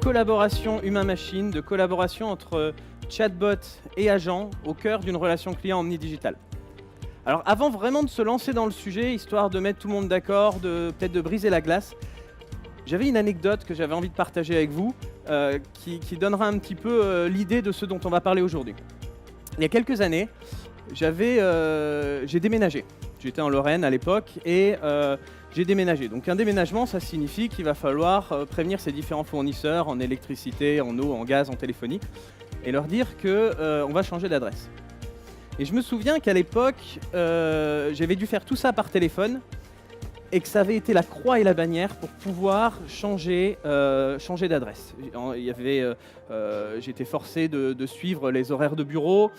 collaboration humain-machine, de collaboration entre chatbot et agent au cœur d'une relation client omnidigitale. Alors avant vraiment de se lancer dans le sujet, histoire de mettre tout le monde d'accord, peut-être de briser la glace, j'avais une anecdote que j'avais envie de partager avec vous, qui donnera un petit peu l'idée de ce dont on va parler aujourd'hui. Il y a quelques années, j'ai déménagé. J'étais en Lorraine à l'époque et j'ai déménagé. Donc un déménagement, ça signifie qu'il va falloir prévenir ses différents fournisseurs en électricité, en eau, en gaz, en téléphonie, et leur dire qu'on va changer d'adresse. Et je me souviens qu'à l'époque, j'avais dû faire tout ça par téléphone, et que ça avait été la croix et la bannière pour pouvoir changer d'adresse. J'étais forcé de suivre les horaires de bureau,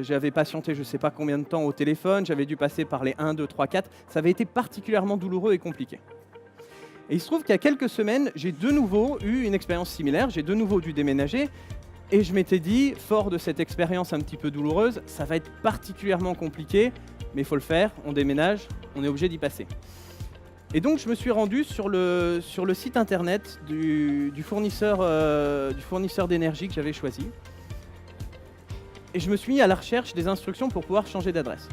j'avais patienté je ne sais pas combien de temps au téléphone, j'avais dû passer par les 1, 2, 3, 4. Ça avait été particulièrement douloureux et compliqué. Et il se trouve qu'il y a quelques semaines, j'ai de nouveau eu une expérience similaire, j'ai de nouveau dû déménager, et je m'étais dit, fort de cette expérience un petit peu douloureuse, ça va être particulièrement compliqué, mais il faut le faire, on déménage, on est obligé d'y passer. Et donc je me suis rendu sur le site internet du fournisseur d'énergie que j'avais choisi. Et je me suis mis à la recherche des instructions pour pouvoir changer d'adresse.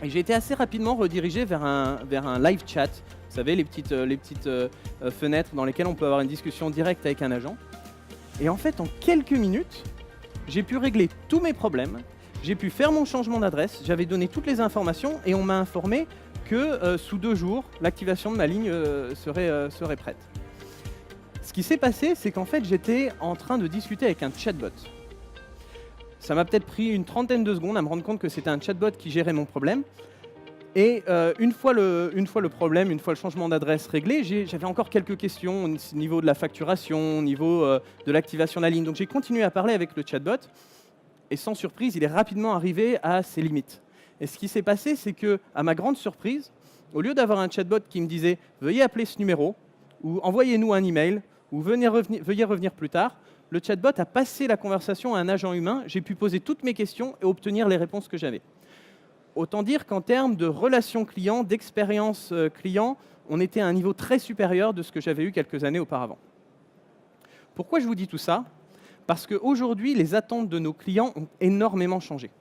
Et j'ai été assez rapidement redirigé vers un live chat. Vous savez, les petites fenêtres dans lesquelles on peut avoir une discussion directe avec un agent. Et en fait, en quelques minutes, j'ai pu régler tous mes problèmes. J'ai pu faire mon changement d'adresse. J'avais donné toutes les informations et on m'a informé que sous 2 jours, l'activation de ma ligne serait prête. Ce qui s'est passé, c'est qu'en fait, j'étais en train de discuter avec un chatbot. Ça m'a peut-être pris une trentaine de secondes à me rendre compte que c'était un chatbot qui gérait mon problème. Et une fois le changement d'adresse réglé, j'avais encore quelques questions au niveau de la facturation, au niveau de l'activation de la ligne. Donc j'ai continué à parler avec le chatbot. Et sans surprise, il est rapidement arrivé à ses limites. Et ce qui s'est passé, c'est que, à ma grande surprise, au lieu d'avoir un chatbot qui me disait « Veuillez appeler ce numéro » ou « Envoyez-nous un email » ou « Veuillez revenir plus tard », le chatbot a passé la conversation à un agent humain. J'ai pu poser toutes mes questions et obtenir les réponses que j'avais. Autant dire qu'en termes de relations clients, d'expérience client, on était à un niveau très supérieur de ce que j'avais eu quelques années auparavant. Pourquoi je vous dis tout ça ? Parce qu'aujourd'hui, les attentes de nos clients ont énormément changé.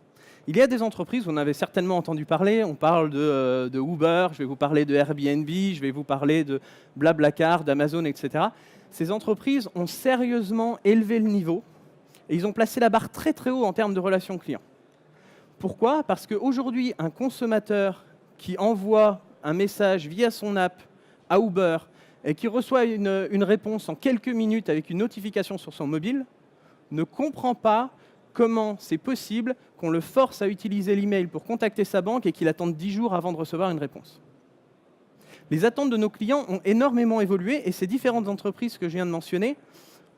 Il y a des entreprises, vous en avez certainement entendu parler, on parle de Uber, je vais vous parler de Airbnb, je vais vous parler de Blablacar, d'Amazon, etc. Ces entreprises ont sérieusement élevé le niveau et ils ont placé la barre très très haut en termes de relations clients. Pourquoi ? Parce qu'aujourd'hui, un consommateur qui envoie un message via son app à Uber et qui reçoit une réponse en quelques minutes avec une notification sur son mobile ne comprend pas comment c'est possible qu'on le force à utiliser l'email pour contacter sa banque et qu'il attende 10 jours avant de recevoir une réponse. Les attentes de nos clients ont énormément évolué et ces différentes entreprises que je viens de mentionner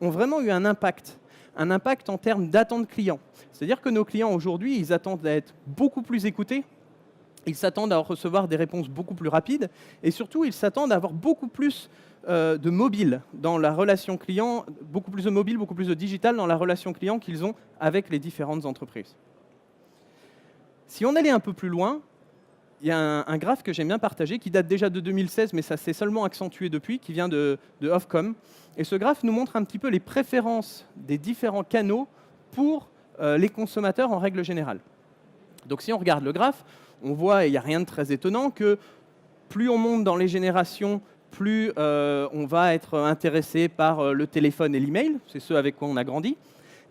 ont vraiment eu un impact en termes d'attente client. C'est-à-dire que nos clients aujourd'hui, ils attendent à être beaucoup plus écoutés, ils s'attendent à recevoir des réponses beaucoup plus rapides et surtout, ils s'attendent à avoir beaucoup plus de mobile dans la relation client, beaucoup plus de mobile, beaucoup plus de digital dans la relation client qu'ils ont avec les différentes entreprises. Si on allait un peu plus loin, il y a un graphe que j'aime bien partager qui date déjà de 2016, mais ça s'est seulement accentué depuis, qui vient de Ofcom. Et ce graphe nous montre un petit peu les préférences des différents canaux pour les consommateurs en règle générale. Donc si on regarde le graphe, on voit, et il n'y a rien de très étonnant, que plus on monte dans les générations, plus on va être intéressé par le téléphone et l'email, c'est ce avec quoi on a grandi.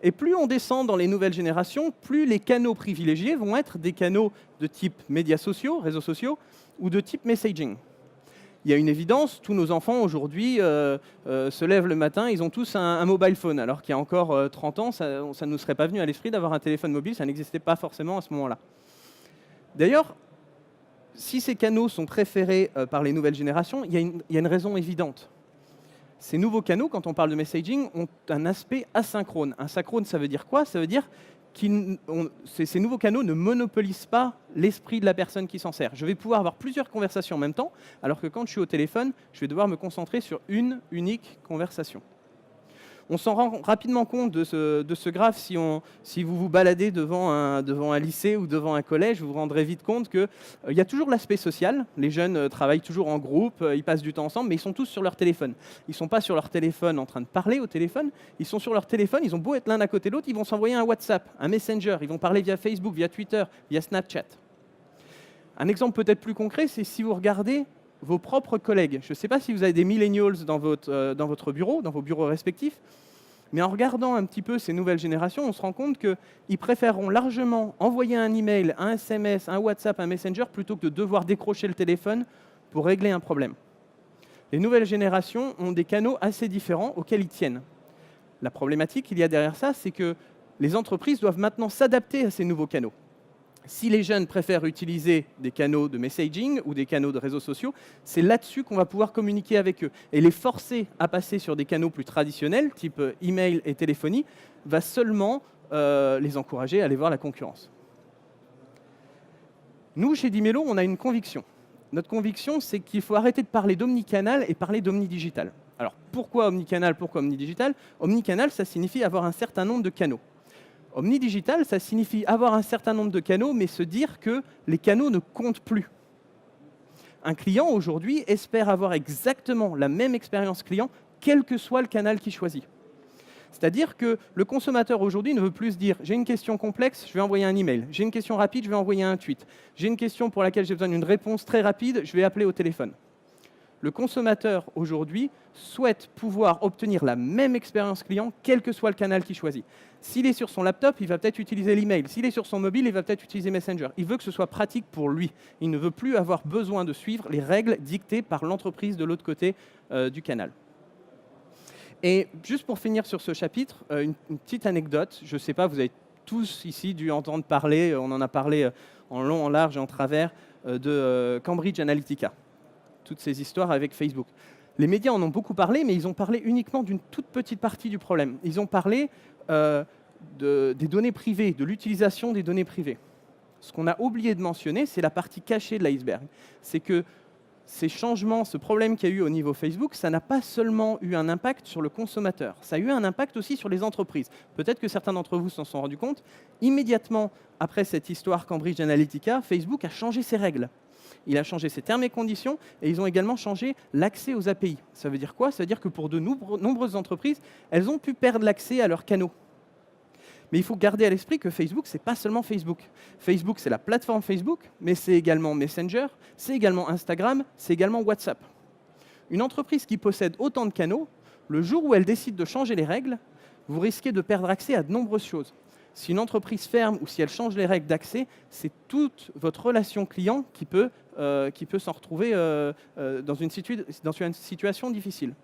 Et plus on descend dans les nouvelles générations, plus les canaux privilégiés vont être des canaux de type médias sociaux, réseaux sociaux, ou de type messaging. Il y a une évidence, tous nos enfants aujourd'hui se lèvent le matin, ils ont tous un mobile phone, alors qu'il y a encore 30 ans, ça ne nous serait pas venu à l'esprit d'avoir un téléphone mobile, ça n'existait pas forcément à ce moment-là. D'ailleurs, si ces canaux sont préférés par les nouvelles générations, il y a une raison évidente. Ces nouveaux canaux, quand on parle de messaging, ont un aspect asynchrone. Asynchrone, ça veut dire quoi ? Ça veut dire que ces nouveaux canaux ne monopolisent pas l'esprit de la personne qui s'en sert. Je vais pouvoir avoir plusieurs conversations en même temps, alors que quand je suis au téléphone, je vais devoir me concentrer sur une unique conversation. On s'en rend rapidement compte de ce graphe si vous vous baladez devant un lycée ou devant un collège, vous vous rendrez vite compte qu'il y a toujours l'aspect social. Les jeunes travaillent toujours en groupe, ils passent du temps ensemble, mais ils sont tous sur leur téléphone. Ils ne sont pas sur leur téléphone en train de parler au téléphone, ils sont sur leur téléphone, ils ont beau être l'un à côté de l'autre, ils vont s'envoyer un WhatsApp, un Messenger, ils vont parler via Facebook, via Twitter, via Snapchat. Un exemple peut-être plus concret, c'est si vous regardez vos propres collègues. Je ne sais pas si vous avez des millennials dans votre bureau, dans vos bureaux respectifs, mais en regardant un petit peu ces nouvelles générations, on se rend compte qu'ils préféreront largement envoyer un email, un SMS, un WhatsApp, un Messenger, plutôt que de devoir décrocher le téléphone pour régler un problème. Les nouvelles générations ont des canaux assez différents auxquels ils tiennent. La problématique qu'il y a derrière ça, c'est que les entreprises doivent maintenant s'adapter à ces nouveaux canaux. Si les jeunes préfèrent utiliser des canaux de messaging ou des canaux de réseaux sociaux, c'est là-dessus qu'on va pouvoir communiquer avec eux. Et les forcer à passer sur des canaux plus traditionnels, type email et téléphonie, va seulement les encourager à aller voir la concurrence. Nous, chez Dimelo, on a une conviction. Notre conviction, c'est qu'il faut arrêter de parler d'omnicanal et parler d'omnidigital. Alors, pourquoi omnicanal, pourquoi omnidigital? Omnicanal, ça signifie avoir un certain nombre de canaux. Omnidigital, ça signifie avoir un certain nombre de canaux, mais se dire que les canaux ne comptent plus. Un client, aujourd'hui, espère avoir exactement la même expérience client, quel que soit le canal qu'il choisit. C'est-à-dire que le consommateur, aujourd'hui, ne veut plus se dire « j'ai une question complexe, je vais envoyer un email. J'ai une question rapide, je vais envoyer un tweet. J'ai une question pour laquelle j'ai besoin d'une réponse très rapide, je vais appeler au téléphone. » Le consommateur, aujourd'hui, souhaite pouvoir obtenir la même expérience client, quel que soit le canal qu'il choisit. S'il est sur son laptop, il va peut-être utiliser l'email. S'il est sur son mobile, il va peut-être utiliser Messenger. Il veut que ce soit pratique pour lui. Il ne veut plus avoir besoin de suivre les règles dictées par l'entreprise de l'autre côté du canal. Et juste pour finir sur ce chapitre, une petite anecdote. Je ne sais pas, vous avez tous ici dû entendre parler, on en a parlé en long, en large et en travers, de Cambridge Analytica. Toutes ces histoires avec Facebook. Les médias en ont beaucoup parlé, mais ils ont parlé uniquement d'une toute petite partie du problème. Ils ont parlé des données privées, de l'utilisation des données privées. Ce qu'on a oublié de mentionner, c'est la partie cachée de l'iceberg. C'est que ces changements, ce problème qu'il y a eu au niveau Facebook, ça n'a pas seulement eu un impact sur le consommateur, ça a eu un impact aussi sur les entreprises. Peut-être que certains d'entre vous s'en sont rendus compte. Immédiatement après cette histoire Cambridge Analytica, Facebook a changé ses règles. Il a changé ses termes et conditions et ils ont également changé l'accès aux API. Ça veut dire quoi? Ça veut dire que pour de nombreuses entreprises, elles ont pu perdre l'accès à leurs canaux. Mais il faut garder à l'esprit que Facebook, ce n'est pas seulement Facebook. Facebook, c'est la plateforme Facebook, mais c'est également Messenger, c'est également Instagram, c'est également WhatsApp. Une entreprise qui possède autant de canaux, le jour où elle décide de changer les règles, vous risquez de perdre accès à de nombreuses choses. Si une entreprise ferme ou si elle change les règles d'accès, c'est toute votre relation client qui peut s'en retrouver dans une situation difficile.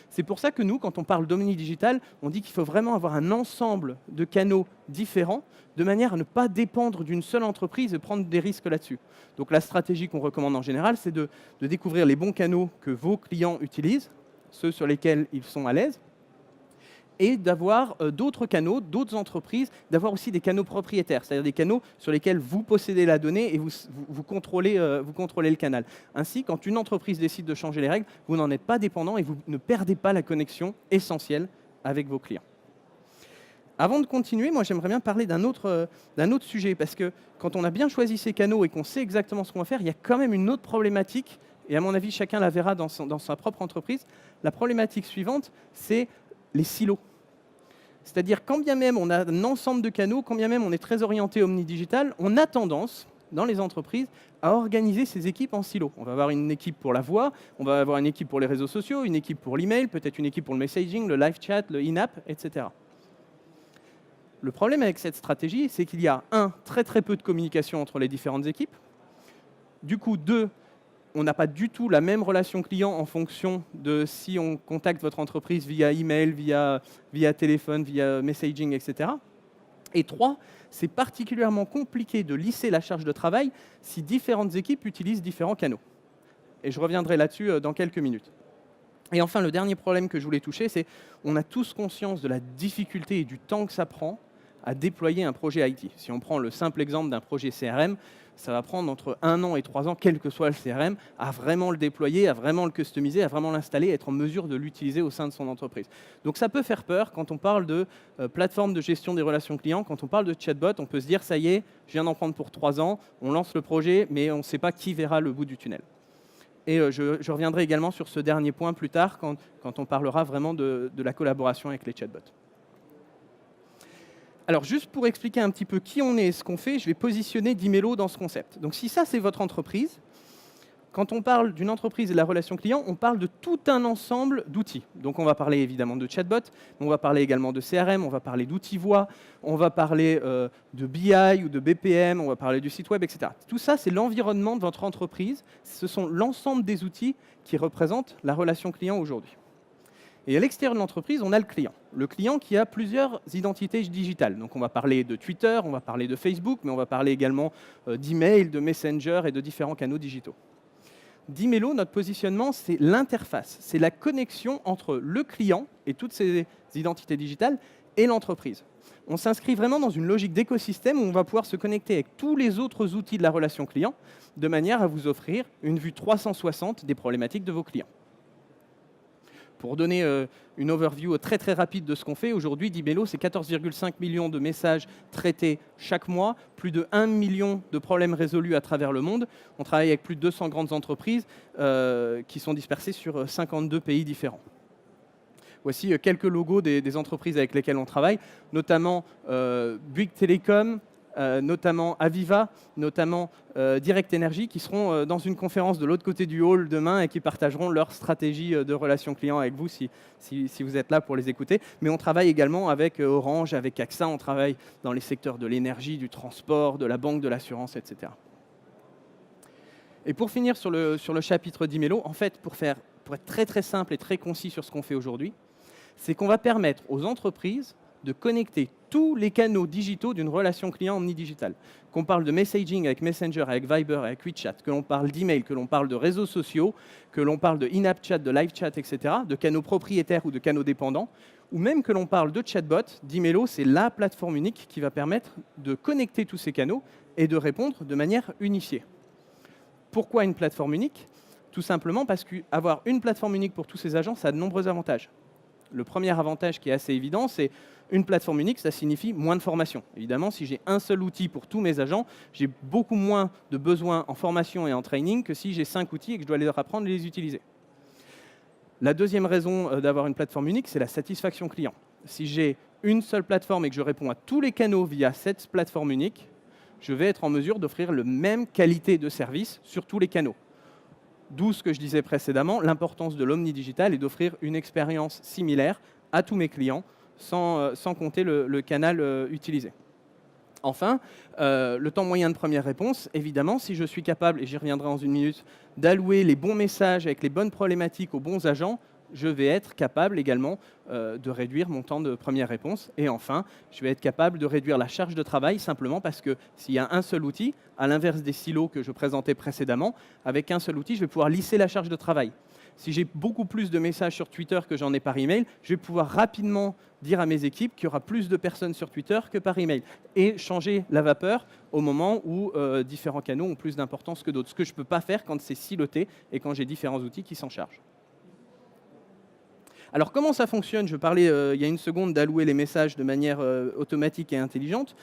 C'est pour ça que nous, quand on parle d'omnidigital, on dit qu'il faut vraiment avoir un ensemble de canaux différents, de manière à ne pas dépendre d'une seule entreprise et prendre des risques là-dessus. Donc la stratégie qu'on recommande en général, c'est de découvrir les bons canaux que vos clients utilisent, ceux sur lesquels ils sont à l'aise, et d'avoir d'autres canaux, d'autres entreprises, d'avoir aussi des canaux propriétaires, c'est-à-dire des canaux sur lesquels vous possédez la donnée et vous contrôlez le canal. Ainsi, quand une entreprise décide de changer les règles, vous n'en êtes pas dépendant et vous ne perdez pas la connexion essentielle avec vos clients. Avant de continuer, moi j'aimerais bien parler d'un autre sujet, parce que quand on a bien choisi ces canaux et qu'on sait exactement ce qu'on va faire, il y a quand même une autre problématique, et à mon avis chacun la verra dans sa propre entreprise. La problématique suivante, c'est les silos. C'est-à-dire, quand bien même on a un ensemble de canaux, quand bien même on est très orienté omnidigital, on a tendance, dans les entreprises, à organiser ces équipes en silos. On va avoir une équipe pour la voix, on va avoir une équipe pour les réseaux sociaux, une équipe pour l'email, peut-être une équipe pour le messaging, le live chat, le in-app, etc. Le problème avec cette stratégie, c'est qu'il y a, très peu de communication entre les différentes équipes. Du coup, on n'a pas du tout la même relation client en fonction de si on contacte votre entreprise via email, via téléphone, via messaging, etc. Et 3, c'est particulièrement compliqué de lisser la charge de travail si différentes équipes utilisent différents canaux. Et je reviendrai là-dessus dans quelques minutes. Et enfin, le dernier problème que je voulais toucher, c'est qu'on a tous conscience de la difficulté et du temps que ça prend à déployer un projet IT. Si on prend le simple exemple d'un projet CRM, ça va prendre entre 1 an et 3 ans, quel que soit le CRM, à vraiment le déployer, à vraiment le customiser, à vraiment l'installer, être en mesure de l'utiliser au sein de son entreprise. Donc ça peut faire peur quand on parle de plateforme de gestion des relations clients, quand on parle de chatbot, on peut se dire, ça y est, je viens d'en prendre pour 3 ans, on lance le projet, mais on ne sait pas qui verra le bout du tunnel. Et je reviendrai également sur ce dernier point plus tard, quand on parlera vraiment de la collaboration avec les chatbots. Alors, juste pour expliquer un petit peu qui on est et ce qu'on fait, je vais positionner Dimelo dans ce concept. Donc, si ça, c'est votre entreprise, quand on parle d'une entreprise et de la relation client, on parle de tout un ensemble d'outils. Donc, on va parler évidemment de chatbot, mais on va parler également de CRM, on va parler d'outils voix, on va parler de BI ou de BPM, on va parler du site web, etc. Tout ça, c'est l'environnement de votre entreprise. Ce sont l'ensemble des outils qui représentent la relation client aujourd'hui. Et à l'extérieur de l'entreprise, on a le client. Le client qui a plusieurs identités digitales. Donc on va parler de Twitter, on va parler de Facebook, mais on va parler également d'email, de Messenger et de différents canaux digitaux. Dimelo, notre positionnement, c'est l'interface. C'est la connexion entre le client et toutes ces identités digitales et l'entreprise. On s'inscrit vraiment dans une logique d'écosystème où on va pouvoir se connecter avec tous les autres outils de la relation client de manière à vous offrir une vue 360 des problématiques de vos clients. Pour donner une overview très très rapide de ce qu'on fait, aujourd'hui, Dimelo, c'est 14,5 millions de messages traités chaque mois, plus de 1 million de problèmes résolus à travers le monde. On travaille avec plus de 200 grandes entreprises qui sont dispersées sur 52 pays différents. Voici quelques logos des entreprises avec lesquelles on travaille, notamment Bouygues Telecom, notamment Aviva, notamment Direct Energy, qui seront dans une conférence de l'autre côté du hall demain et qui partageront leur stratégie de relations clients avec vous si vous êtes là pour les écouter. Mais on travaille également avec Orange, avec AXA, on travaille dans les secteurs de l'énergie, du transport, de la banque, de l'assurance, etc. Et pour finir sur le chapitre Dimelo, en fait, pour être très très simple et très concis sur ce qu'on fait aujourd'hui, c'est qu'on va permettre aux entreprises de connecter tous les canaux digitaux d'une relation client omnidigitale. Qu'on parle de messaging avec Messenger, avec Viber, avec WeChat, que l'on parle d'email, que l'on parle de réseaux sociaux, que l'on parle de in-app chat, de live chat, etc., de canaux propriétaires ou de canaux dépendants, ou même que l'on parle de chatbot, Dimelo, c'est la plateforme unique qui va permettre de connecter tous ces canaux et de répondre de manière unifiée. Pourquoi une plateforme unique? Tout simplement parce qu'avoir une plateforme unique pour tous ces agents, ça a de nombreux avantages. Le premier avantage qui est assez évident, c'est une plateforme unique, ça signifie moins de formation. Évidemment, si j'ai un seul outil pour tous mes agents, j'ai beaucoup moins de besoins en formation et en training que si j'ai 5 outils et que je dois leur apprendre à les utiliser. La deuxième raison d'avoir une plateforme unique, c'est la satisfaction client. Si j'ai une seule plateforme et que je réponds à tous les canaux via cette plateforme unique, je vais être en mesure d'offrir la même qualité de service sur tous les canaux. D'où ce que je disais précédemment, l'importance de l'omnidigital est d'offrir une expérience similaire à tous mes clients sans compter le canal utilisé. Enfin, le temps moyen de première réponse, évidemment, si je suis capable, et j'y reviendrai dans une minute, d'allouer les bons messages avec les bonnes problématiques aux bons agents, je vais être capable également de réduire mon temps de première réponse. Et enfin, je vais être capable de réduire la charge de travail simplement parce que s'il y a un seul outil, à l'inverse des silos que je présentais précédemment, avec un seul outil, je vais pouvoir lisser la charge de travail. Si j'ai beaucoup plus de messages sur Twitter que j'en ai par email, je vais pouvoir rapidement dire à mes équipes qu'il y aura plus de personnes sur Twitter que par email et changer la vapeur au moment où différents canaux ont plus d'importance que d'autres. Ce que je ne peux pas faire quand c'est siloté et quand j'ai différents outils qui s'en chargent. Alors comment ça fonctionne? Je parlais il y a une seconde d'allouer les messages de manière automatique et intelligente.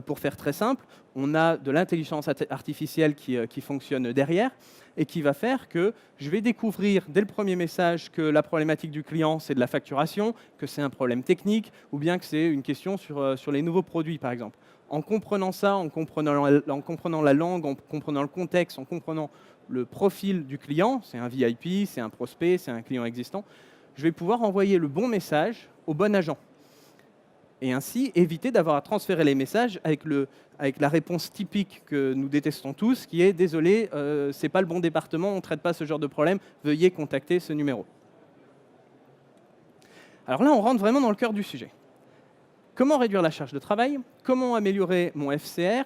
Pour faire très simple, on a de l'intelligence artificielle qui fonctionne derrière et qui va faire que je vais découvrir dès le premier message que la problématique du client, c'est de la facturation, que c'est un problème technique ou bien que c'est une question sur les nouveaux produits, par exemple. En comprenant ça, en comprenant la langue, en comprenant le contexte, en comprenant le profil du client, c'est un VIP, c'est un prospect, c'est un client existant, je vais pouvoir envoyer le bon message au bon agent. Et ainsi, éviter d'avoir à transférer les messages avec la réponse typique que nous détestons tous, qui est « Désolé, ce n'est pas le bon département, on ne traite pas ce genre de problème, veuillez contacter ce numéro ». Alors là, on rentre vraiment dans le cœur du sujet. Comment réduire la charge de travail? Comment améliorer mon FCR?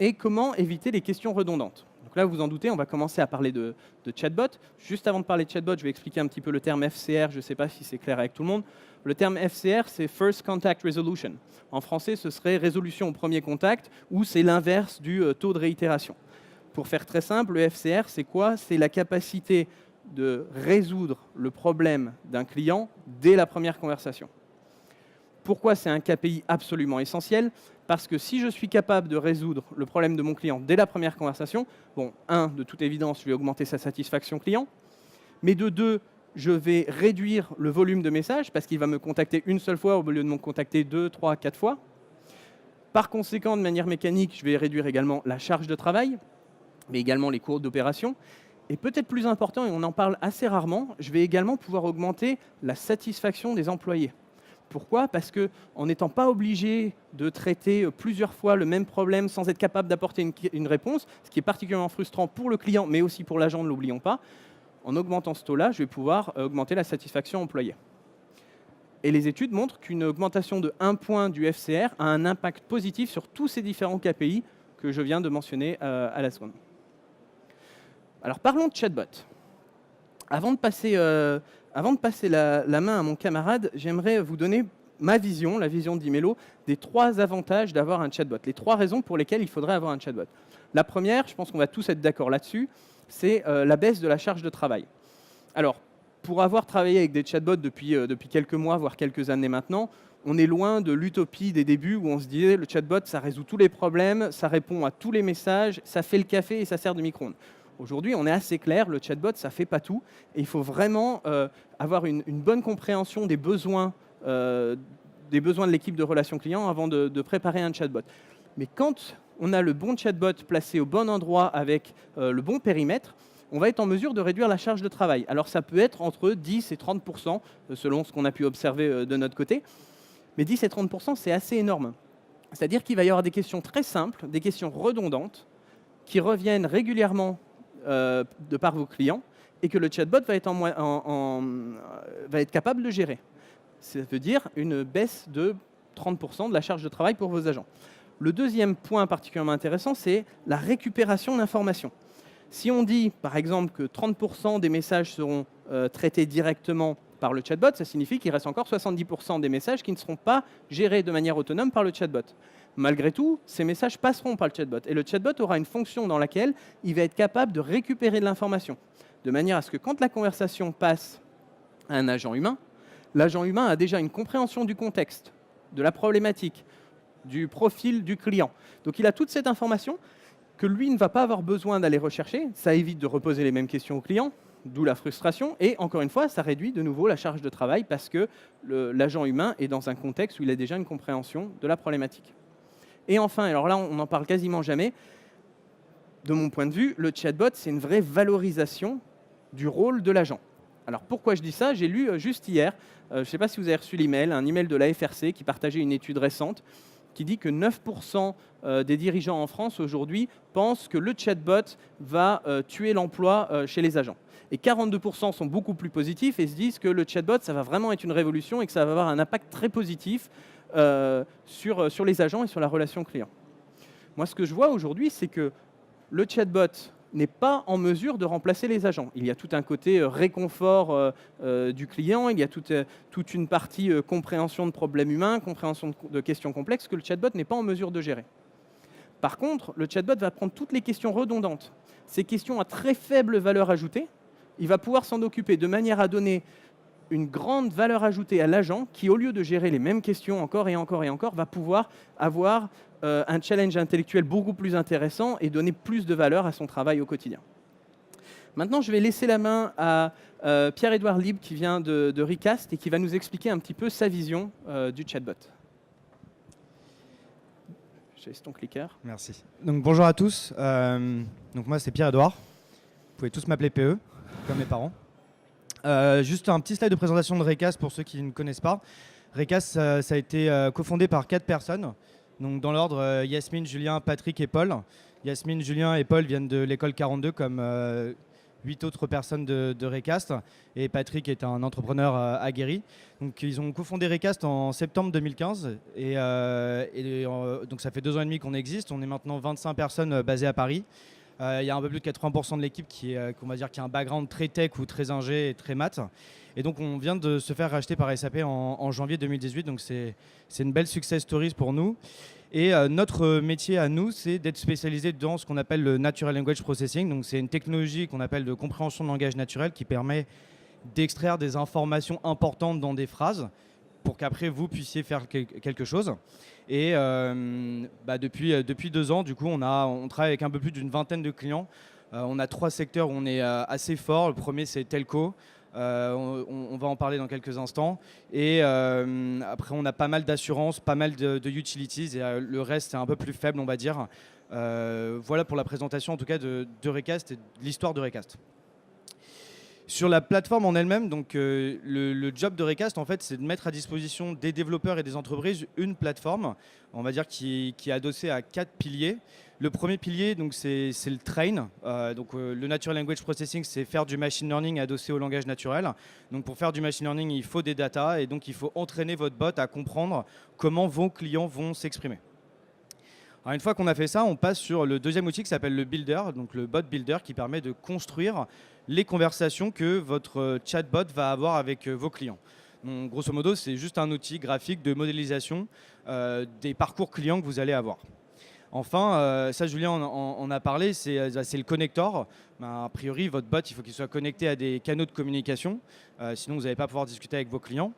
Et comment éviter les questions redondantes? Donc là, vous vous en doutez, on va commencer à parler de chatbot. Juste avant de parler de chatbot, je vais expliquer un petit peu le terme FCR. Je ne sais pas si c'est clair avec tout le monde. Le terme FCR, c'est First Contact Resolution. En français, ce serait résolution au premier contact, ou c'est l'inverse du taux de réitération. Pour faire très simple, le FCR, c'est quoi? C'est la capacité de résoudre le problème d'un client dès la première conversation. Pourquoi c'est un KPI absolument essentiel? Parce que si je suis capable de résoudre le problème de mon client dès la première conversation, bon, de toute évidence, je vais augmenter sa satisfaction client, mais de deux, je vais réduire le volume de messages parce qu'il va me contacter une seule fois au lieu de me contacter 2, 3, 4 fois. Par conséquent, de manière mécanique, je vais réduire également la charge de travail, mais également les coûts d'opération. Et peut-être plus important, et on en parle assez rarement, je vais également pouvoir augmenter la satisfaction des employés. Pourquoi? Parce qu'en n'étant pas obligé de traiter plusieurs fois le même problème sans être capable d'apporter une réponse, ce qui est particulièrement frustrant pour le client, mais aussi pour l'agent, ne l'oublions pas, en augmentant ce taux-là, je vais pouvoir augmenter la satisfaction employée. Et les études montrent qu'une augmentation de 1 point du FCR a un impact positif sur tous ces différents KPI que je viens de mentionner à la seconde. Alors parlons de chatbot. Avant de passer la main à mon camarade, j'aimerais vous donner ma vision, la vision d'Imelo, des 3 avantages d'avoir un chatbot, les 3 raisons pour lesquelles il faudrait avoir un chatbot. La première, je pense qu'on va tous être d'accord là-dessus, c'est la baisse de la charge de travail. Alors, pour avoir travaillé avec des chatbots depuis quelques mois, voire quelques années maintenant, on est loin de l'utopie des débuts où on se disait le chatbot, ça résout tous les problèmes, ça répond à tous les messages, ça fait le café et ça sert de micro-ondes. Aujourd'hui, on est assez clair, le chatbot, ça ne fait pas tout. Et il faut vraiment avoir une bonne compréhension des besoins de l'équipe de relations clients avant de préparer un chatbot. Mais quand on a le bon chatbot placé au bon endroit avec le bon périmètre, on va être en mesure de réduire la charge de travail. Alors ça peut être entre 10 et 30% selon ce qu'on a pu observer de notre côté. Mais 10 et 30%, c'est assez énorme. C'est-à-dire qu'il va y avoir des questions très simples, des questions redondantes, qui reviennent régulièrement de par vos clients et que le chatbot va être capable de gérer. Ça veut dire une baisse de 30% de la charge de travail pour vos agents. Le deuxième point particulièrement intéressant, c'est la récupération d'informations. Si on dit, par exemple, que 30% des messages seront traités directement par le chatbot, ça signifie qu'il reste encore 70% des messages qui ne seront pas gérés de manière autonome par le chatbot. Malgré tout, ces messages passeront par le chatbot. Et le chatbot aura une fonction dans laquelle il va être capable de récupérer de l'information, de manière à ce que quand la conversation passe à un agent humain, l'agent humain a déjà une compréhension du contexte, de la problématique, du profil du client. Donc il a toute cette information que lui ne va pas avoir besoin d'aller rechercher. Ça évite de reposer les mêmes questions au client, d'où la frustration. Et encore une fois, ça réduit de nouveau la charge de travail parce que l'agent humain est dans un contexte où il a déjà une compréhension de la problématique. Et enfin, alors là, on n'en parle quasiment jamais, de mon point de vue, le chatbot, c'est une vraie valorisation du rôle de l'agent. Alors pourquoi je dis ça? J'ai lu juste hier, je ne sais pas si vous avez reçu l'email, un email de la FRC qui partageait une étude récente qui dit que 9% des dirigeants en France aujourd'hui pensent que le chatbot va tuer l'emploi chez les agents. Et 42% sont beaucoup plus positifs et se disent que le chatbot, ça va vraiment être une révolution et que ça va avoir un impact très positif sur les agents et sur la relation client. Moi, ce que je vois aujourd'hui, c'est que le chatbot n'est pas en mesure de remplacer les agents. Il y a tout un côté réconfort du client, il y a toute une partie compréhension de problèmes humains, compréhension de questions complexes que le chatbot n'est pas en mesure de gérer. Par contre, le chatbot va prendre toutes les questions redondantes, ces questions à très faible valeur ajoutée, il va pouvoir s'en occuper de manière à donner une grande valeur ajoutée à l'agent qui, au lieu de gérer les mêmes questions encore et encore et encore, va pouvoir avoir un challenge intellectuel beaucoup plus intéressant et donner plus de valeur à son travail au quotidien. Maintenant, je vais laisser la main à Pierre-Édouard Libre qui vient de Recast et qui va nous expliquer un petit peu sa vision du chatbot. Je laisse ton clicker. Merci. Donc, bonjour à tous. Donc, moi, c'est Pierre-Édouard. Vous pouvez tous m'appeler PE, comme mes parents. Juste un petit slide de présentation de Recast pour ceux qui ne connaissent pas. Recast, ça a été cofondé par 4 personnes. Donc dans l'ordre, Yasmine, Julien, Patrick et Paul. Yasmine, Julien et Paul viennent de l'école 42 comme 8 autres personnes de Recast. Et Patrick est un entrepreneur aguerri. Donc ils ont cofondé Recast en septembre 2015. Donc ça fait 2 ans et demi qu'on existe. On est maintenant 25 personnes basées à Paris. Il y a un peu plus de 80% de l'équipe qu'on va dire, qui a un background très tech ou très ingé et très maths. Et donc on vient de se faire racheter par SAP en janvier 2018, donc c'est une belle success story pour nous. Et notre métier à nous, c'est d'être spécialisé dans ce qu'on appelle le Natural Language Processing. Donc c'est une technologie qu'on appelle de compréhension de langage naturel qui permet d'extraire des informations importantes dans des phrases pour qu'après vous puissiez faire quelque chose. Et depuis 2 ans, du coup, on travaille avec un peu plus d'une vingtaine de clients. On a 3 secteurs où on est assez fort. Le premier, c'est telco. On va en parler dans quelques instants. Et après, on a pas mal d'assurances, pas mal de utilities. Et le reste, c'est un peu plus faible, on va dire. Voilà pour la présentation, en tout cas, de Recast et de l'histoire de Recast. Sur la plateforme en elle-même, donc le job de Recast, en fait, c'est de mettre à disposition des développeurs et des entreprises une plateforme, on va dire, qui est adossée à 4 piliers. Le premier pilier, donc, c'est le train. Le Natural Language Processing, c'est faire du machine learning adossé au langage naturel. Donc, pour faire du machine learning, il faut des data et donc il faut entraîner votre bot à comprendre comment vos clients vont s'exprimer. Alors, une fois qu'on a fait ça, on passe sur le deuxième outil qui s'appelle le Builder, donc le bot Builder qui permet de construire les conversations que votre chatbot va avoir avec vos clients. Donc, grosso modo, c'est juste un outil graphique de modélisation des parcours clients que vous allez avoir. Enfin, ça Julien en a parlé, c'est le connector. A priori, votre bot, il faut qu'il soit connecté à des canaux de communication, sinon vous n'allez pas pouvoir discuter avec vos clients.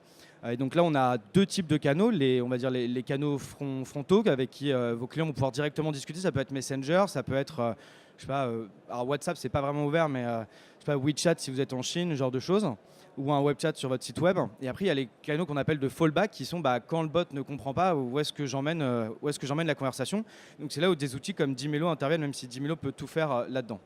Et donc là, on a 2 types de canaux, on va dire les canaux frontaux avec qui vos clients vont pouvoir directement discuter. Ça peut être Messenger, ça peut être, je sais pas, alors WhatsApp, c'est pas vraiment ouvert, mais je sais pas, WeChat si vous êtes en Chine, ce genre de choses, ou un web chat sur votre site web. Et après, il y a les canaux qu'on appelle de fallback, qui sont quand le bot ne comprend pas où est-ce que j'emmène la conversation. Donc c'est là où des outils comme Dimelo interviennent, même si Dimelo peut tout faire là-dedans.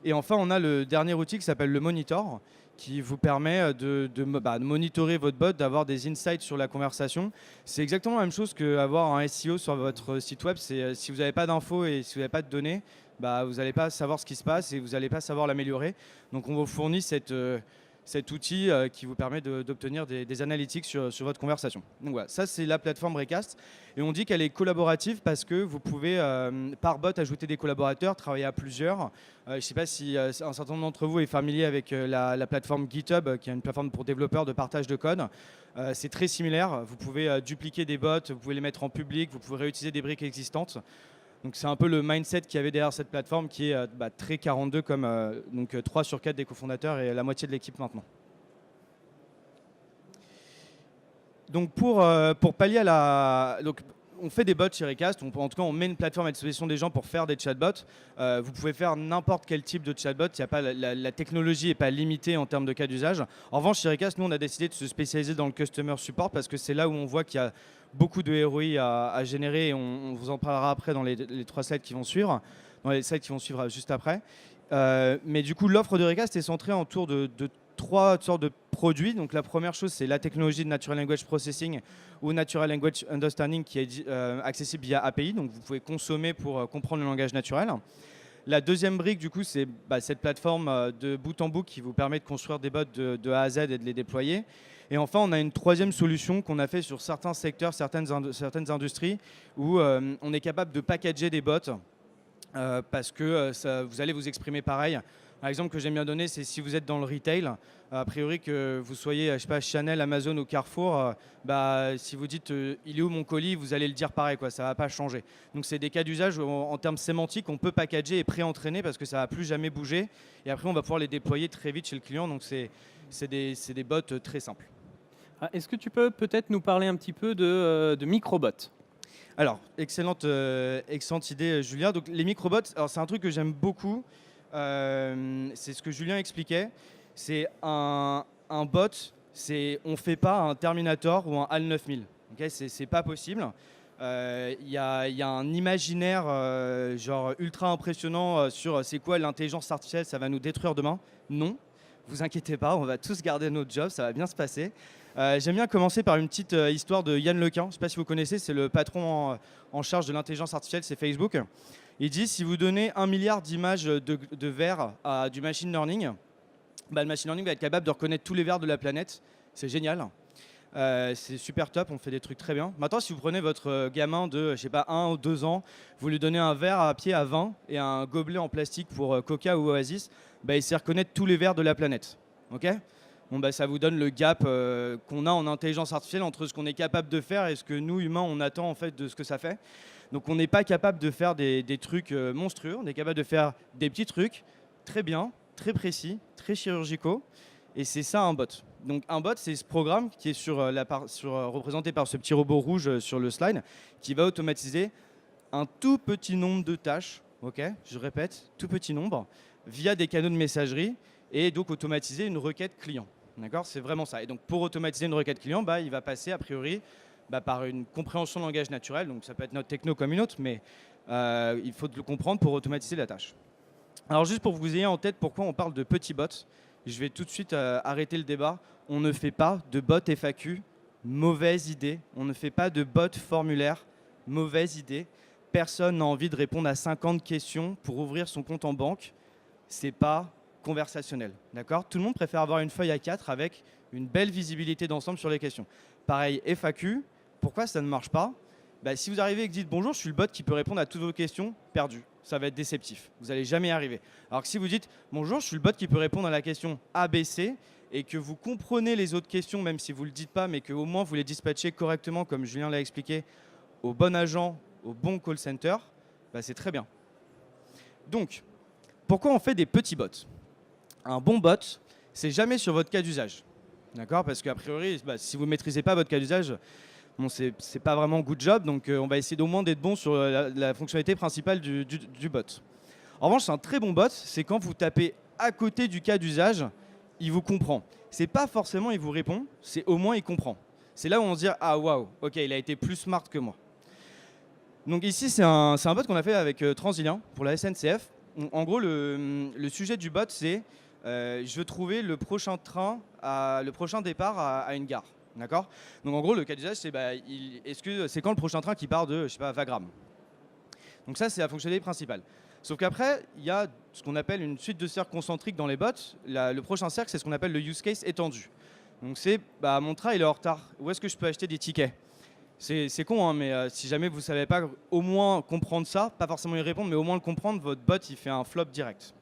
Et enfin, on a le dernier outil qui s'appelle le Monitor, qui vous permet de monitorer votre bot, d'avoir des insights sur la conversation. C'est exactement la même chose qu'avoir un SEO sur votre site web. Si vous n'avez pas d'infos et si vous n'avez pas de données, vous n'allez pas savoir ce qui se passe et vous n'allez pas savoir l'améliorer. Donc on vous fournit cet outil qui vous permet d'obtenir des analytics sur votre conversation. Donc voilà, ça c'est la plateforme Recast. Et on dit qu'elle est collaborative parce que vous pouvez, par bot, ajouter des collaborateurs, travailler à plusieurs. Je ne sais pas si un certain nombre d'entre vous est familier avec la plateforme GitHub, qui est une plateforme pour développeurs de partage de code. C'est très similaire. Vous pouvez dupliquer des bots, vous pouvez les mettre en public, vous pouvez réutiliser des briques existantes. Donc c'est un peu le mindset qu'il y avait derrière cette plateforme qui est très 42 comme 3 sur 4 des cofondateurs et la moitié de l'équipe maintenant. Donc pour pallier à on fait des bots chez Recast, en tout cas on met une plateforme à disposition des gens pour faire des chatbots. Vous pouvez faire n'importe quel type de chatbot, la technologie n'est pas limitée en termes de cas d'usage. En revanche, chez Recast, nous on a décidé de se spécialiser dans le customer support parce que c'est là où on voit qu'il y a beaucoup de ROI à générer et on vous en parlera après dans les 3 slides qui vont suivre, dans les slides qui vont suivre juste après. Mais du coup, l'offre de Recast est centrée autour de 3 sortes de produits. Donc la première chose, c'est la technologie de Natural Language Processing ou Natural Language Understanding qui est accessible via API. Donc vous pouvez consommer pour comprendre le langage naturel. La deuxième brique, du coup, c'est cette plateforme de bout en bout qui vous permet de construire des bots de A à Z et de les déployer. Et enfin, on a une troisième solution qu'on a fait sur certains secteurs, certaines industries, où on est capable de packager des bots parce que vous allez vous exprimer pareil. Un exemple que j'aime bien donner, c'est si vous êtes dans le retail, a priori que vous soyez, je sais pas, Chanel, Amazon ou Carrefour, si vous dites il est où mon colis, vous allez le dire pareil, quoi, ça ne va pas changer. Donc c'est des cas d'usage où en termes sémantiques, on peut packager et pré-entraîner parce que ça ne va plus jamais bouger. Et après, on va pouvoir les déployer très vite chez le client. Donc c'est des bots très simples. Est-ce que tu peux peut-être nous parler un petit peu de microbots ? Alors, excellente idée, Julien. Donc les microbots, c'est un truc que j'aime beaucoup. C'est ce que Julien expliquait. C'est un bot, on ne fait pas un Terminator ou un HAL 9000. Okay, c'est pas possible. Il y a un imaginaire genre ultra impressionnant sur c'est quoi l'intelligence artificielle, ça va nous détruire demain. Non, vous inquiétez pas, on va tous garder notre job, ça va bien se passer. J'aime bien commencer par une petite histoire de Yann LeCun. Je ne sais pas si vous connaissez, c'est le patron en charge de l'intelligence artificielle, c'est Facebook. Il dit si vous donnez 1 milliard d'images de vers à du machine learning, le machine learning va être capable de reconnaître tous les vers de la planète. C'est génial. C'est super top, on fait des trucs très bien. Maintenant, si vous prenez votre gamin de, je sais pas, 1 ou 2 ans, vous lui donnez un verre à pied à vin et un gobelet en plastique pour Coca ou Oasis, bah, il sait reconnaître tous les verres de la planète. Ok. Bon, bah, ça vous donne le gap qu'on a en intelligence artificielle entre ce qu'on est capable de faire et ce que nous, humains, on attend en fait de ce que ça fait. Donc on n'est pas capable de faire des trucs monstrueux, on est capable de faire des petits trucs très bien, très précis, très chirurgicaux. Et c'est ça un bot. Donc un bot, c'est ce programme qui est représenté par ce petit robot rouge sur le slide, qui va automatiser un tout petit nombre de tâches, ok, je répète, tout petit nombre, via des canaux de messagerie, et donc automatiser une requête client. D'accord, c'est vraiment ça. Et donc pour automatiser une requête client, bah, il va passer a priori par une compréhension de langage naturel. Donc ça peut être notre techno comme une autre, mais il faut le comprendre pour automatiser la tâche. Alors juste pour que vous ayez en tête pourquoi on parle de petits bots, je vais tout de suite arrêter le débat. On ne fait pas de bot FAQ, mauvaise idée. On ne fait pas de bot formulaire, mauvaise idée. Personne n'a envie de répondre à 50 questions pour ouvrir son compte en banque. C'est pas conversationnel, d'accord? Tout le monde préfère avoir une feuille A4 avec une belle visibilité d'ensemble sur les questions. Pareil, FAQ, pourquoi ça ne marche pas? Bah, si vous arrivez et que dites bonjour, je suis le bot qui peut répondre à toutes vos questions, perdu. Ça va être déceptif. Vous n'allez jamais y arriver. Alors que si vous dites bonjour, je suis le bot qui peut répondre à la question ABC et que vous comprenez les autres questions, même si vous ne le dites pas, mais qu'au moins vous les dispatchez correctement, comme Julien l'a expliqué, au bon agent, au bon call center, bah, c'est très bien. Donc, pourquoi on fait des petits bots? Un bon bot, c'est jamais sur votre cas d'usage. D'accord? Parce qu'a priori, bah, si vous ne maîtrisez pas votre cas d'usage, bon, c'est pas vraiment good job, donc on va essayer au moins d'être bon sur la fonctionnalité principale du bot. En revanche, c'est un très bon bot, c'est quand vous tapez à côté du cas d'usage, il vous comprend. C'est pas forcément il vous répond, c'est au moins il comprend. C'est là où on se dit ah waouh, ok, il a été plus smart que moi. Donc ici, c'est un bot qu'on a fait avec Transilien pour la SNCF. En gros, le sujet du bot, c'est je veux trouver le prochain train, le prochain départ à une gare. D'accord? Donc en gros, le cas d'usage, c'est est-ce que c'est quand le prochain train qui part de, je sais pas, Wagram? Donc ça, c'est la fonctionnalité principale. Sauf qu'après, il y a ce qu'on appelle une suite de cercles concentriques dans les bots. Le prochain cercle, c'est ce qu'on appelle le use case étendu. Donc c'est, mon train, il est en retard. Où est-ce que je peux acheter des tickets? C'est con, hein, mais si jamais vous ne savez pas au moins comprendre ça, pas forcément y répondre, mais au moins le comprendre, votre bot, il fait un flop direct.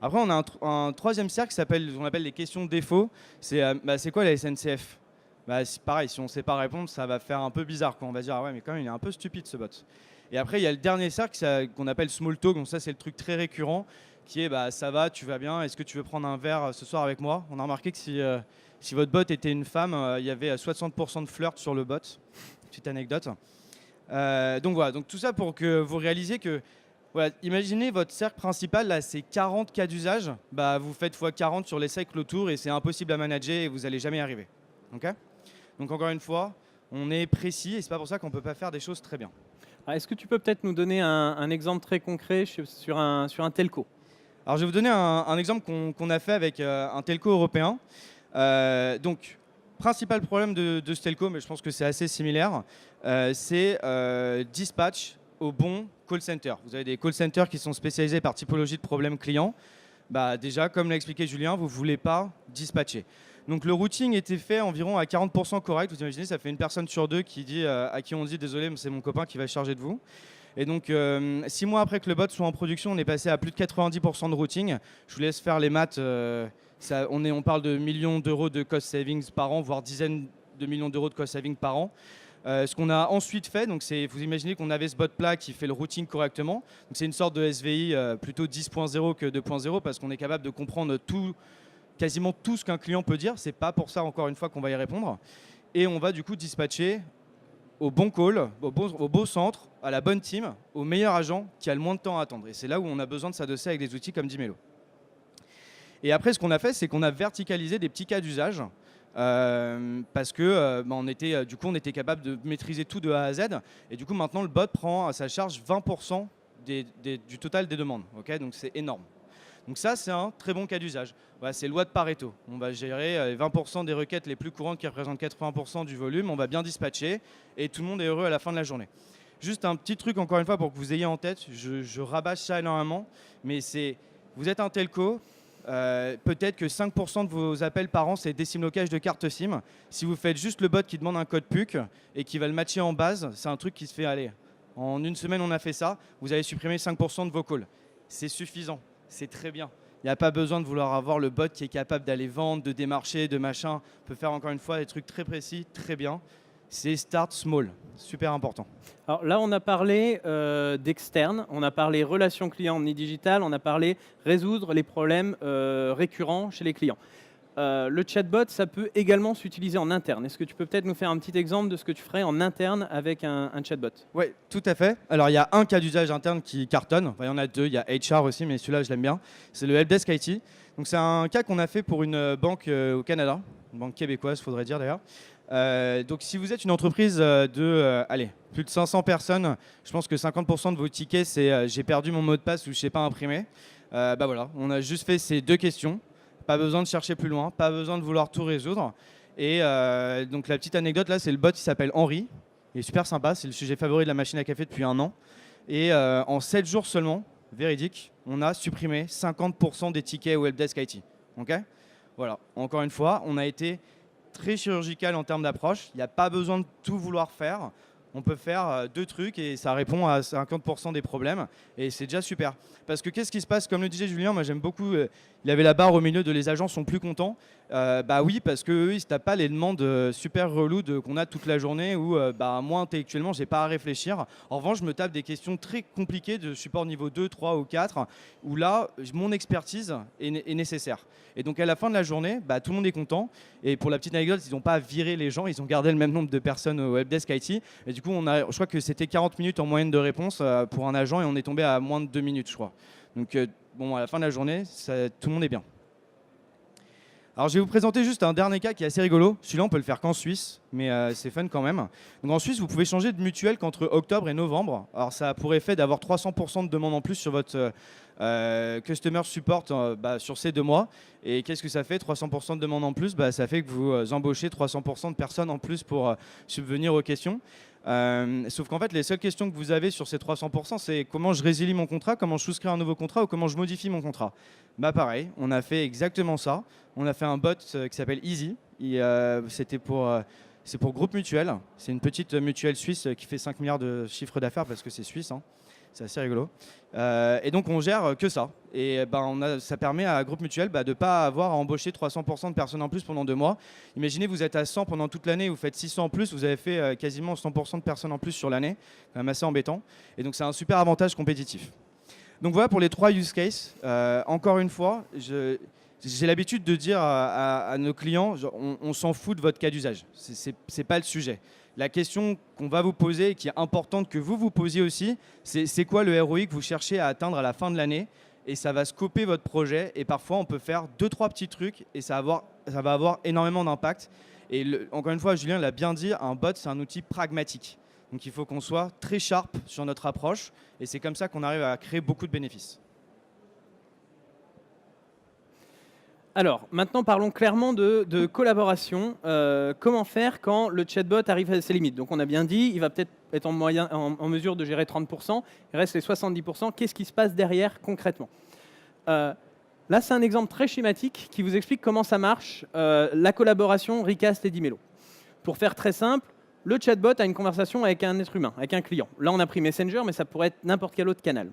Après, on a un troisième cercle qui s'appelle, on appelle les questions défauts. C'est quoi la SNCF? C'est pareil, si on ne sait pas répondre, ça va faire un peu bizarre. On va dire, ah ouais, mais quand même, il est un peu stupide ce bot. Et après, il y a le dernier cercle qu'on appelle small talk. Donc ça, c'est le truc très récurrent qui est, ça va, tu vas bien, est-ce que tu veux prendre un verre ce soir avec moi? On a remarqué que si votre bot était une femme, il y avait 60% de flirt sur le bot. Petite anecdote. Donc voilà, donc tout ça pour que vous réalisiez que, voilà, imaginez votre cercle principal, là, c'est 40 cas d'usage. Vous faites x 40 sur les cycles autour et c'est impossible à manager et vous n'allez jamais y arriver. Okay? Donc encore une fois, on est précis et c'est pas pour ça qu'on peut pas faire des choses très bien. Est-ce que tu peux peut-être nous donner un exemple très concret sur un telco? Alors je vais vous donner un exemple qu'on a fait avec un telco européen. Donc, principal problème de ce telco, mais je pense que c'est assez similaire, c'est dispatch au bon call center. Vous avez des call centers qui sont spécialisés par typologie de problèmes clients. Déjà, comme l'a expliqué Julien, vous ne voulez pas dispatcher. Donc le routing était fait environ à 40% correct. Vous imaginez, ça fait une personne sur deux à qui on dit désolé, mais c'est mon copain qui va se charger de vous. Et donc 6 mois après que le bot soit en production, on est passé à plus de 90% de routing. Je vous laisse faire les maths. On parle de millions d'euros de cost savings par an, voire dizaines de millions d'euros de cost savings par an. Ce qu'on a ensuite fait, donc vous imaginez qu'on avait ce bot là qui fait le routing correctement. C'est une sorte de SVI plutôt 10.0 que 2.0 parce qu'on est capable de comprendre quasiment tout ce qu'un client peut dire. C'est pas pour ça, encore une fois, qu'on va y répondre. Et on va du coup dispatcher au bon call, au beau centre, à la bonne team, au meilleur agent qui a le moins de temps à attendre. Et c'est là où on a besoin de s'adosser avec des outils comme Dimelo. Et après, ce qu'on a fait, c'est qu'on a verticalisé des petits cas d'usage parce que on était capable de maîtriser tout de A à Z. Et du coup, maintenant, le bot prend à sa charge 20% du total des demandes. Okay, donc, c'est énorme. Donc ça, c'est un très bon cas d'usage. Voilà, c'est loi de Pareto. On va gérer 20% des requêtes les plus courantes qui représentent 80% du volume. On va bien dispatcher et tout le monde est heureux à la fin de la journée. Juste un petit truc, encore une fois, pour que vous ayez en tête. Je rabâche ça énormément, mais vous êtes un telco, peut-être que 5% de vos appels par an, c'est des simlocages de carte SIM. Si vous faites juste le bot qui demande un code PUC et qui va le matcher en base, c'est un truc qui se fait aller. En une semaine, on a fait ça. Vous avez supprimé 5% de vos calls. C'est suffisant. C'est très bien. Il n'y a pas besoin de vouloir avoir le bot qui est capable d'aller vendre, de démarcher, de machin. On peut faire encore une fois des trucs très précis, très bien. C'est start small. Super important. Alors là, on a parlé d'externe, on a parlé relations clients omnidigital, on a parlé résoudre les problèmes récurrents chez les clients. Le chatbot, ça peut également s'utiliser en interne. Est-ce que tu peux peut-être nous faire un petit exemple de ce que tu ferais en interne avec un chatbot? Oui, tout à fait. Alors, il y a un cas d'usage interne qui cartonne. Enfin, il y en a deux. Il y a HR aussi, mais celui-là, je l'aime bien. C'est le Helpdesk IT. Donc, c'est un cas qu'on a fait pour une banque au Canada, une banque québécoise, faudrait dire d'ailleurs. Donc, si vous êtes une entreprise de plus de 500 personnes, je pense que 50% de vos tickets, c'est j'ai perdu mon mot de passe ou je ne sais pas imprimer. Voilà, on a juste fait ces deux questions. Pas besoin de chercher plus loin, pas besoin de vouloir tout résoudre. Et donc la petite anecdote là, c'est le bot qui s'appelle Henri. Il est super sympa, c'est le sujet favori de la machine à café depuis 1 an. Et en 7 jours seulement, véridique, on a supprimé 50% des tickets au Helpdesk IT. Ok ? Voilà, encore une fois, on a été très chirurgical en termes d'approche. Il n'y a pas besoin de tout vouloir faire. On peut faire 2 trucs et ça répond à 50% des problèmes. Et c'est déjà super. Parce que qu'est-ce qui se passe? Comme le disait Julien, moi j'aime beaucoup, il avait la barre au milieu de les agents sont plus contents. Bah oui, parce qu'eux, ils ne se tapent pas les demandes super reloues qu'on a toute la journée où moi intellectuellement, je n'ai pas à réfléchir. En revanche, je me tape des questions très compliquées de support niveau 2, 3 ou 4 où là, mon expertise est nécessaire. Et donc à la fin de la journée, tout le monde est content. Et pour la petite anecdote, ils n'ont pas viré les gens, ils ont gardé le même nombre de personnes au Helpdesk IT. Et du coup, je crois que c'était 40 minutes en moyenne de réponse pour un agent et on est tombé à moins de 2 minutes, je crois. Donc à la fin de la journée, tout le monde est bien. Alors je vais vous présenter juste un dernier cas qui est assez rigolo. Celui-là, on peut le faire qu'en Suisse, mais c'est fun quand même. Donc en Suisse, vous pouvez changer de mutuelle qu'entre octobre et novembre. Alors ça a pour effet d'avoir 300% de demandes en plus sur votre customer support sur ces 2 mois. Et qu'est-ce que ça fait 300% de demandes en plus? Ça fait que vous embauchez 300% de personnes en plus pour subvenir aux questions. Sauf qu'en fait, les seules questions que vous avez sur ces 300%, c'est comment je résilie mon contrat, comment je souscris un nouveau contrat ou comment je modifie mon contrat. Pareil, on a fait exactement ça. On a fait un bot qui s'appelle Easy. C'est pour Groupe Mutuel. C'est une petite mutuelle suisse qui fait 5 milliards de chiffre d'affaires parce que c'est suisse. C'est assez rigolo. Et donc, on gère que ça. Et ça permet à Groupe Mutuel de ne pas avoir à embaucher 300% de personnes en plus pendant 2 mois. Imaginez, vous êtes à 100 pendant toute l'année, vous faites 600 en plus, vous avez fait quasiment 100% de personnes en plus sur l'année. Quand même assez embêtant. Et donc, c'est un super avantage compétitif. Donc, voilà pour les 3 use cases. Encore une fois, j'ai l'habitude de dire à nos clients, on s'en fout de votre cas d'usage. C'est pas le sujet. La question qu'on va vous poser et qui est importante que vous vous posiez aussi, c'est quoi le ROI que vous cherchez à atteindre à la fin de l'année? Et ça va scoper votre projet. Et parfois, on peut faire 2-3 petits trucs et ça va avoir énormément d'impact. Et encore une fois, Julien l'a bien dit, un bot, c'est un outil pragmatique. Donc il faut qu'on soit très sharp sur notre approche. Et c'est comme ça qu'on arrive à créer beaucoup de bénéfices. Alors, maintenant, parlons clairement de collaboration. Comment faire quand le chatbot arrive à ses limites? Donc, on a bien dit, il va peut-être être en mesure de gérer 30%, il reste les 70%. Qu'est-ce qui se passe derrière concrètement? Là, c'est un exemple très schématique qui vous explique comment ça marche, la collaboration Recast et Dimelo. Pour faire très simple, le chatbot a une conversation avec un être humain, avec un client. Là, on a pris Messenger, mais ça pourrait être n'importe quel autre canal.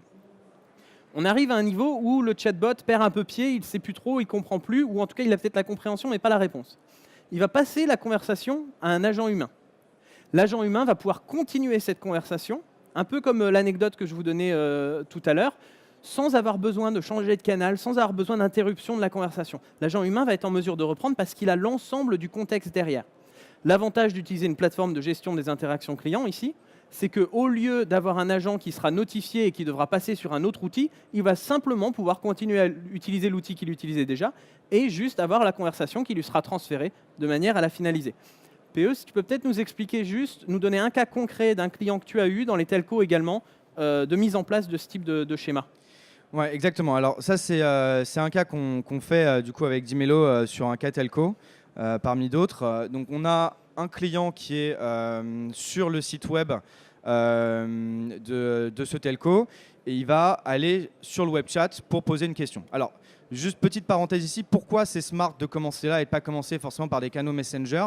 On arrive à un niveau où le chatbot perd un peu pied, il ne sait plus trop, il ne comprend plus, ou en tout cas, il a peut-être la compréhension, mais pas la réponse. Il va passer la conversation à un agent humain. L'agent humain va pouvoir continuer cette conversation, un peu comme l'anecdote que je vous donnais tout à l'heure, sans avoir besoin de changer de canal, sans avoir besoin d'interruption de la conversation. L'agent humain va être en mesure de reprendre parce qu'il a l'ensemble du contexte derrière. L'avantage d'utiliser une plateforme de gestion des interactions clients ici, c'est qu'au lieu d'avoir un agent qui sera notifié et qui devra passer sur un autre outil, il va simplement pouvoir continuer à utiliser l'outil qu'il utilisait déjà et juste avoir la conversation qui lui sera transférée de manière à la finaliser. PE, si tu peux peut-être nous expliquer juste, nous donner un cas concret d'un client que tu as eu dans les telcos également, de mise en place de ce type de schéma. Ouais, exactement. Alors ça, c'est un cas qu'on fait du coup avec Dimelo sur un cas telco, parmi d'autres. Donc on a un client qui est sur le site web de ce telco et il va aller sur le web chat pour poser une question. Alors, Juste petite parenthèse ici, pourquoi c'est smart de commencer là et de pas commencer forcément par des canaux Messenger?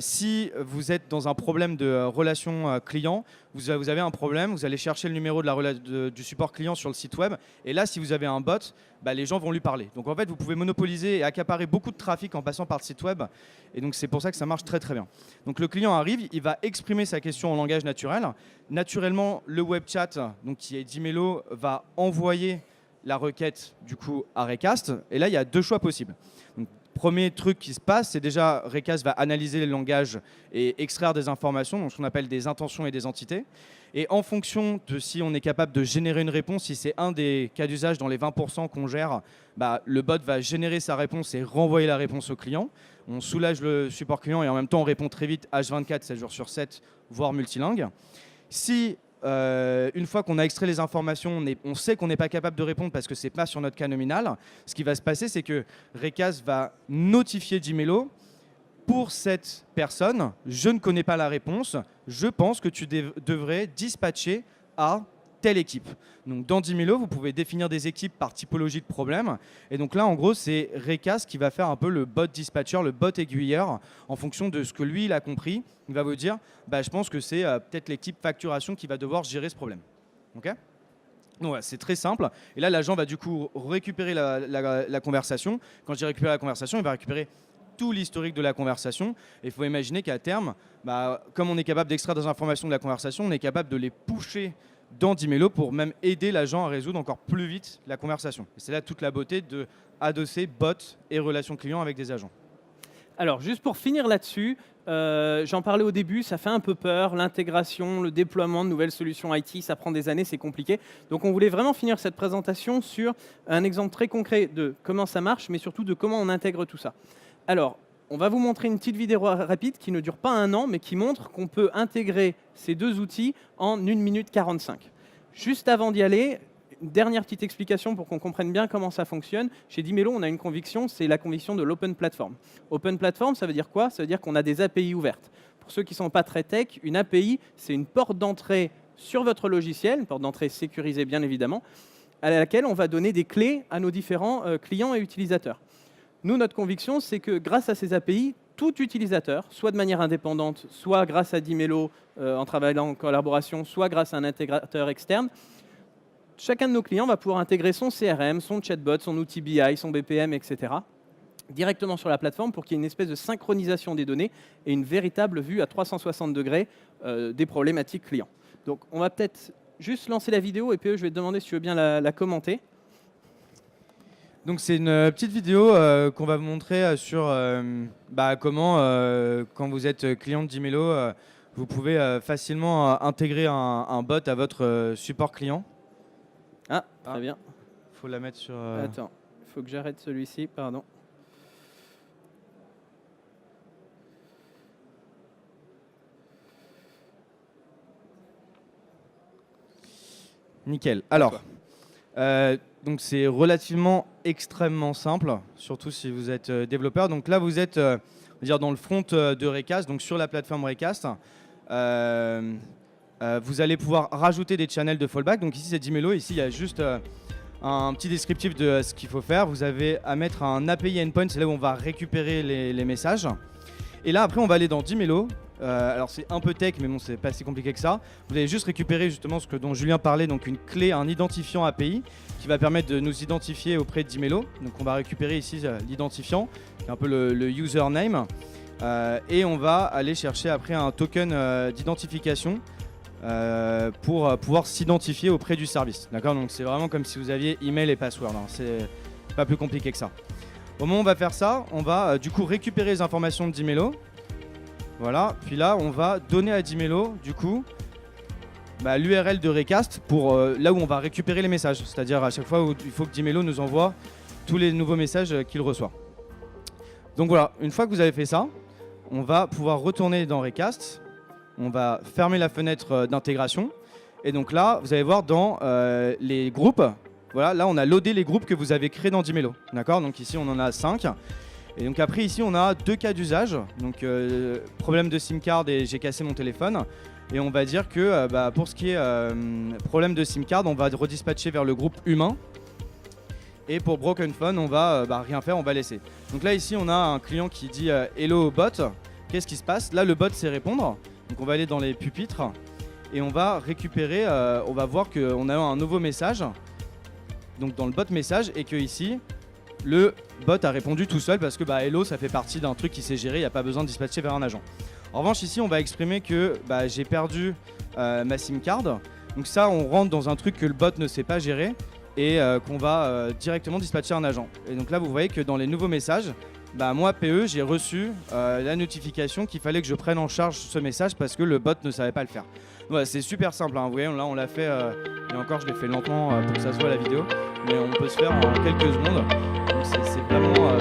Si vous êtes dans un problème de relation client, vous avez un problème, vous allez chercher le numéro du support client sur le site web. Et là, si vous avez un bot, les gens vont lui parler. Donc en fait, vous pouvez monopoliser et accaparer beaucoup de trafic en passant par le site web. Et donc c'est pour ça que ça marche très très bien. Donc le client arrive, il va exprimer sa question en langage naturel. Naturellement, le web chat, donc qui est Dimelo, va envoyer la requête du coup à Recast. Et là, il y a deux choix possibles. Donc, premier truc qui se passe, c'est déjà Recast va analyser les langages et extraire des informations, donc ce qu'on appelle des intentions et des entités. Et en fonction de si on est capable de générer une réponse, si c'est un des cas d'usage dans les 20% qu'on gère, le bot va générer sa réponse et renvoyer la réponse au client. On soulage le support client et en même temps on répond très vite H24, 7 jours sur 7, voire multilingue. Si une fois qu'on a extrait les informations, on sait qu'on n'est pas capable de répondre parce que ce n'est pas sur notre cas nominal, ce qui va se passer, c'est que Recast va notifier Dimelo. Pour cette personne, je ne connais pas la réponse, je pense que tu devrais dispatcher à telle équipe. Donc dans Dimelo, vous pouvez définir des équipes par typologie de problème. Et donc là, en gros, c'est Recast qui va faire un peu le bot dispatcher, le bot aiguilleur, en fonction de ce que lui, il a compris. Il va vous dire, je pense que c'est peut-être l'équipe facturation qui va devoir gérer ce problème. OK ? Donc ouais, c'est très simple. Et là, l'agent va du coup récupérer la conversation. Quand je dis récupérer la conversation, il va récupérer tout l'historique de la conversation. Et il faut imaginer qu'à terme, comme on est capable d'extraire des informations de la conversation, on est capable de les pusher dans Dimelo pour même aider l'agent à résoudre encore plus vite la conversation. Et c'est là toute la beauté de adosser bot et relations clients avec des agents. Alors, juste pour finir là-dessus, j'en parlais au début, ça fait un peu peur, l'intégration, le déploiement de nouvelles solutions IT, ça prend des années, c'est compliqué. Donc, on voulait vraiment finir cette présentation sur un exemple très concret de comment ça marche, mais surtout de comment on intègre tout ça. Alors, on va vous montrer une petite vidéo rapide qui ne dure pas 1 an, mais qui montre qu'on peut intégrer ces deux outils en 1 minute 45. Juste avant d'y aller, une dernière petite explication pour qu'on comprenne bien comment ça fonctionne. Chez Dimelo, on a une conviction, c'est la conviction de l'open platform. Open platform, ça veut dire quoi? Ça veut dire qu'on a des API ouvertes. Pour ceux qui ne sont pas très tech, une API, c'est une porte d'entrée sur votre logiciel, une porte d'entrée sécurisée bien évidemment, à laquelle on va donner des clés à nos différents clients et utilisateurs. Nous, notre conviction, c'est que grâce à ces API, tout utilisateur, soit de manière indépendante, soit grâce à Dimelo en travaillant en collaboration, soit grâce à un intégrateur externe, chacun de nos clients va pouvoir intégrer son CRM, son chatbot, son outil BI, son BPM, etc. directement sur la plateforme pour qu'il y ait une espèce de synchronisation des données et une véritable vue à 360 degrés des problématiques clients. Donc, on va peut-être juste lancer la vidéo et puis je vais te demander si tu veux bien la commenter. Donc c'est une petite vidéo qu'on va vous montrer sur comment, quand vous êtes client de Dimelo, vous pouvez facilement intégrer un bot à votre support client. Ah, très bien. Il faut la mettre sur... Attends, il faut que j'arrête celui-ci, pardon. Nickel. Alors, donc c'est relativement extrêmement simple, surtout si vous êtes développeur. Donc là, vous êtes on va dire dans le front de Recast, donc sur la plateforme Recast. Vous allez pouvoir rajouter des channels de fallback. Donc ici, c'est Dimelo. Ici, il y a juste un petit descriptif de ce qu'il faut faire. Vous avez à mettre un API endpoint, c'est là où on va récupérer les messages. Et là, après, on va aller dans Dimelo. Alors c'est un peu tech, mais bon, c'est pas si compliqué que ça. Vous allez juste récupérer justement ce dont Julien parlait, donc une clé, un identifiant API qui va permettre de nous identifier auprès de Dimelo. Donc on va récupérer ici l'identifiant, qui est un peu le username, et on va aller chercher après un token d'identification pour pouvoir s'identifier auprès du service. D'accord, donc c'est vraiment comme si vous aviez email et password. Hein. C'est pas plus compliqué que ça. Au moment où on va faire ça, on va du coup récupérer les informations de Dimelo. Voilà, puis là on va donner à Dimelo du coup l'URL de Recast pour là où on va récupérer les messages, c'est-à-dire à chaque fois où il faut que Dimelo nous envoie tous les nouveaux messages qu'il reçoit. Donc voilà, une fois que vous avez fait ça, on va pouvoir retourner dans Recast, on va fermer la fenêtre d'intégration et donc là vous allez voir dans les groupes, voilà, là on a loadé les groupes que vous avez créés dans Dimelo, d'accord, donc ici on en a 5. Et donc après ici on a 2 cas d'usage, donc problème de SIM card et j'ai cassé mon téléphone. Et on va dire que pour ce qui est problème de SIM card, on va redispatcher vers le groupe humain. Et pour Broken Phone, on va rien faire, on va laisser. Donc là ici on a un client qui dit hello bot. Qu'est-ce qui se passe? Là le bot sait répondre. Donc on va aller dans les pupitres et on va récupérer, on va voir qu'on a un nouveau message. Donc dans le bot message et que ici le bot a répondu tout seul parce que hello ça fait partie d'un truc qui s'est géré, il n'y a pas besoin de dispatcher vers un agent. En revanche ici on va exprimer que j'ai perdu ma SIM card. Donc ça on rentre dans un truc que le bot ne sait pas gérer et qu'on va directement dispatcher un agent. Et donc là vous voyez que dans les nouveaux messages, moi PE j'ai reçu la notification qu'il fallait que je prenne en charge ce message parce que le bot ne savait pas le faire. Voilà, c'est super simple, hein. Vous voyez là on l'a fait, et encore je l'ai fait lentement pour que ça se voit la vidéo, mais on peut se faire en quelques secondes. Donc c'est vraiment